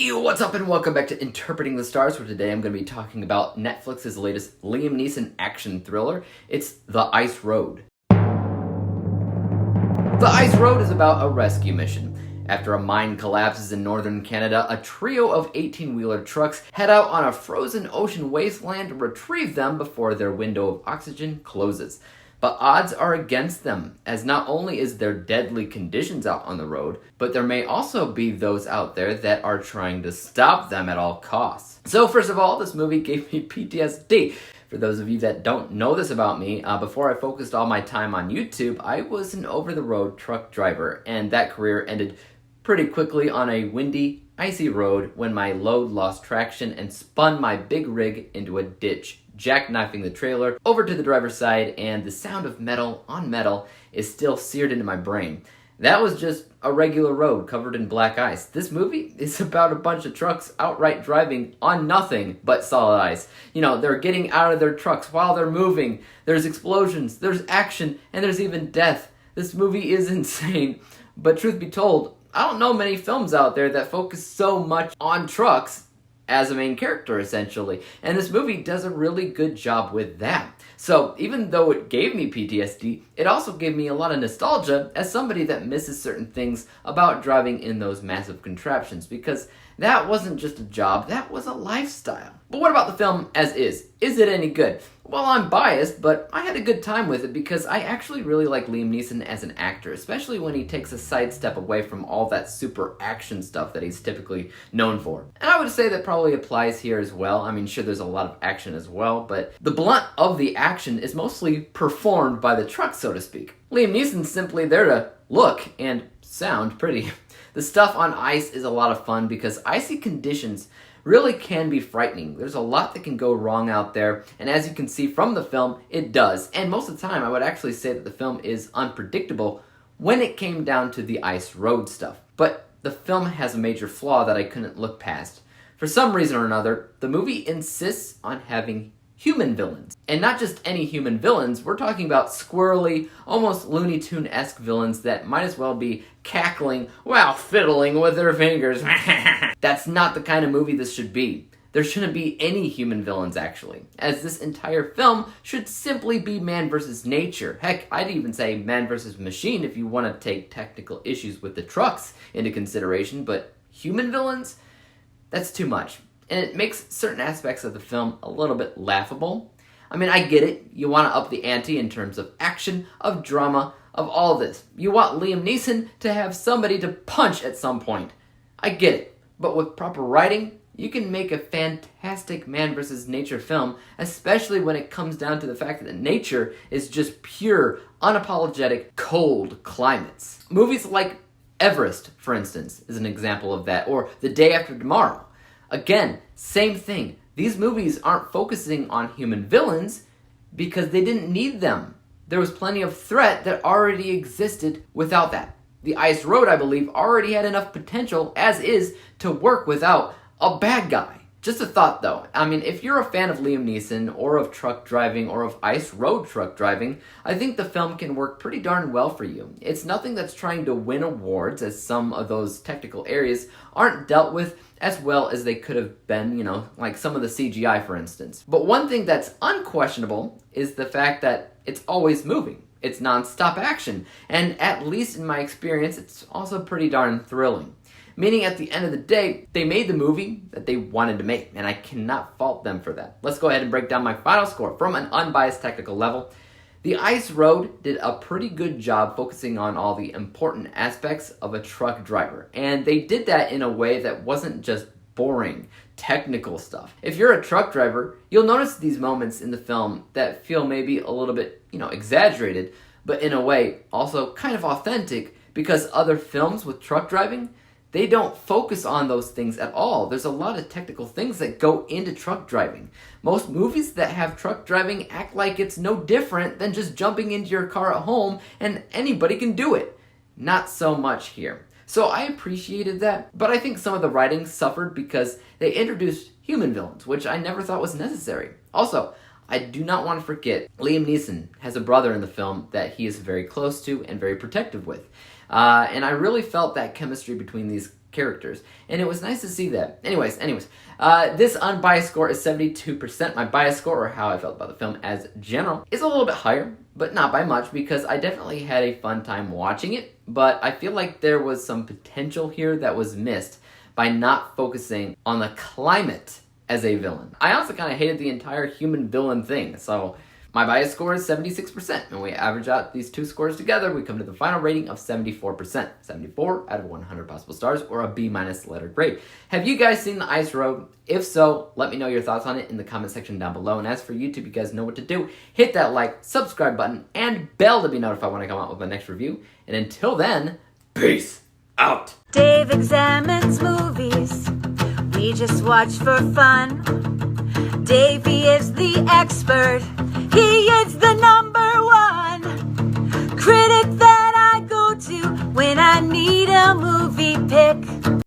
Hey, what's up and welcome back to Interpreting the Stars, where today I'm going to be talking about Netflix's latest Liam Neeson action thriller. It's The Ice Road. The Ice Road is about a rescue mission. After a mine collapses in northern Canada, a trio of 18-wheeler trucks head out on a frozen ocean wasteland to retrieve them before their window of oxygen closes. But odds are against them, as not only is there deadly conditions out on the road, but there may also be those out there that are trying to stop them at all costs. So first of all, this movie gave me PTSD. For those of you that don't know this about me, before I focused all my time on YouTube, I was an over-the-road truck driver, and that career ended pretty quickly on a windy, icy road when my load lost traction and spun my big rig into a ditch, jackknifing the trailer over to the driver's side, and the sound of metal on metal is still seared into my brain. That was just a regular road covered in black ice. This movie is about a bunch of trucks outright driving on nothing but solid ice. You know, they're getting out of their trucks while they're moving. There's explosions, there's action, and there's even death. This movie is insane, but truth be told, I don't know many films out there that focus so much on trucks as a main character, essentially. And this movie does a really good job with that. So even though it gave me PTSD, it also gave me a lot of nostalgia as somebody that misses certain things about driving in those massive contraptions, because that wasn't just a job, that was a lifestyle. But what about the film as is? Is it any good? Well, I'm biased, but I had a good time with it because I actually really like Liam Neeson as an actor, especially when he takes a sidestep away from all that super action stuff that he's typically known for. And I would say that probably applies here as well. I mean, sure, there's a lot of action as well, but the blunt of the action is mostly performed by the truck, so to speak. Liam Neeson's simply there to look and sound pretty. The stuff on ice is a lot of fun because icy conditions really can be frightening. There's a lot that can go wrong out there, and as you can see from the film, it does. And most of the time, I would actually say that the film is unpredictable when it came down to the ice road stuff. But the film has a major flaw that I couldn't look past. For some reason or another, the movie insists on having human villains. And not just any human villains, we're talking about squirrely, almost Looney Tune-esque villains that might as well be cackling while fiddling with their fingers. That's not the kind of movie this should be. There shouldn't be any human villains, actually, as this entire film should simply be man versus nature. Heck, I'd even say man versus machine if you want to take technical issues with the trucks into consideration, but human villains? That's too much. And it makes certain aspects of the film a little bit laughable. I mean, I get it. You want to up the ante in terms of action, of drama, of all this. You want Liam Neeson to have somebody to punch at some point. I get it. But with proper writing, you can make a fantastic man versus nature film, especially when it comes down to the fact that nature is just pure, unapologetic, cold climates. Movies like Everest, for instance, is an example of that, or The Day After Tomorrow. Again, same thing. These movies aren't focusing on human villains because they didn't need them. There was plenty of threat that already existed without that. The Ice Road, I believe, already had enough potential as is to work without a bad guy. Just a thought though. I mean, if you're a fan of Liam Neeson or of truck driving or of ice road truck driving, I think the film can work pretty darn well for you. It's nothing that's trying to win awards, as some of those technical areas aren't dealt with as well as they could have been, you know, like some of the CGI, for instance. But one thing that's unquestionable is the fact that it's always moving. It's non-stop action, and at least in my experience, it's also pretty darn thrilling. Meaning at the end of the day, they made the movie that they wanted to make, and I cannot fault them for that. Let's go ahead and break down my final score from an unbiased technical level. The Ice Road did a pretty good job focusing on all the important aspects of a truck driver, and they did that in a way that wasn't just boring, technical stuff. If you're a truck driver, you'll notice these moments in the film that feel maybe a little bit, exaggerated, but in a way also kind of authentic, because other films with truck driving, they don't focus on those things at all. There's a lot of technical things that go into truck driving. Most movies that have truck driving act like it's no different than just jumping into your car at home and anybody can do it. Not so much here. So I appreciated that, but I think some of the writing suffered because they introduced human villains, which I never thought was necessary. Also, I do not want to forget, Liam Neeson has a brother in the film that he is very close to and very protective with. And I really felt that chemistry between these characters, and it was nice to see that. Anyways, this unbiased score is 72%. My biased score, or how I felt about the film as general, is a little bit higher, but not by much, because I definitely had a fun time watching it, but I feel like there was some potential here that was missed by not focusing on the climate as a villain. I also kind of hated the entire human villain thing, so my bias score is 76%, and we average out these two scores together, we come to the final rating of 74%. 74 out of 100 possible stars, or a B- letter grade. Have you guys seen The Ice Road? If so, let me know your thoughts on it in the comment section down below. And as for YouTube, you guys know what to do. Hit that like, subscribe button, and bell to be notified when I come out with my next review. And until then, peace out. Dave examines movies we just watch for fun. Davey is the expert. He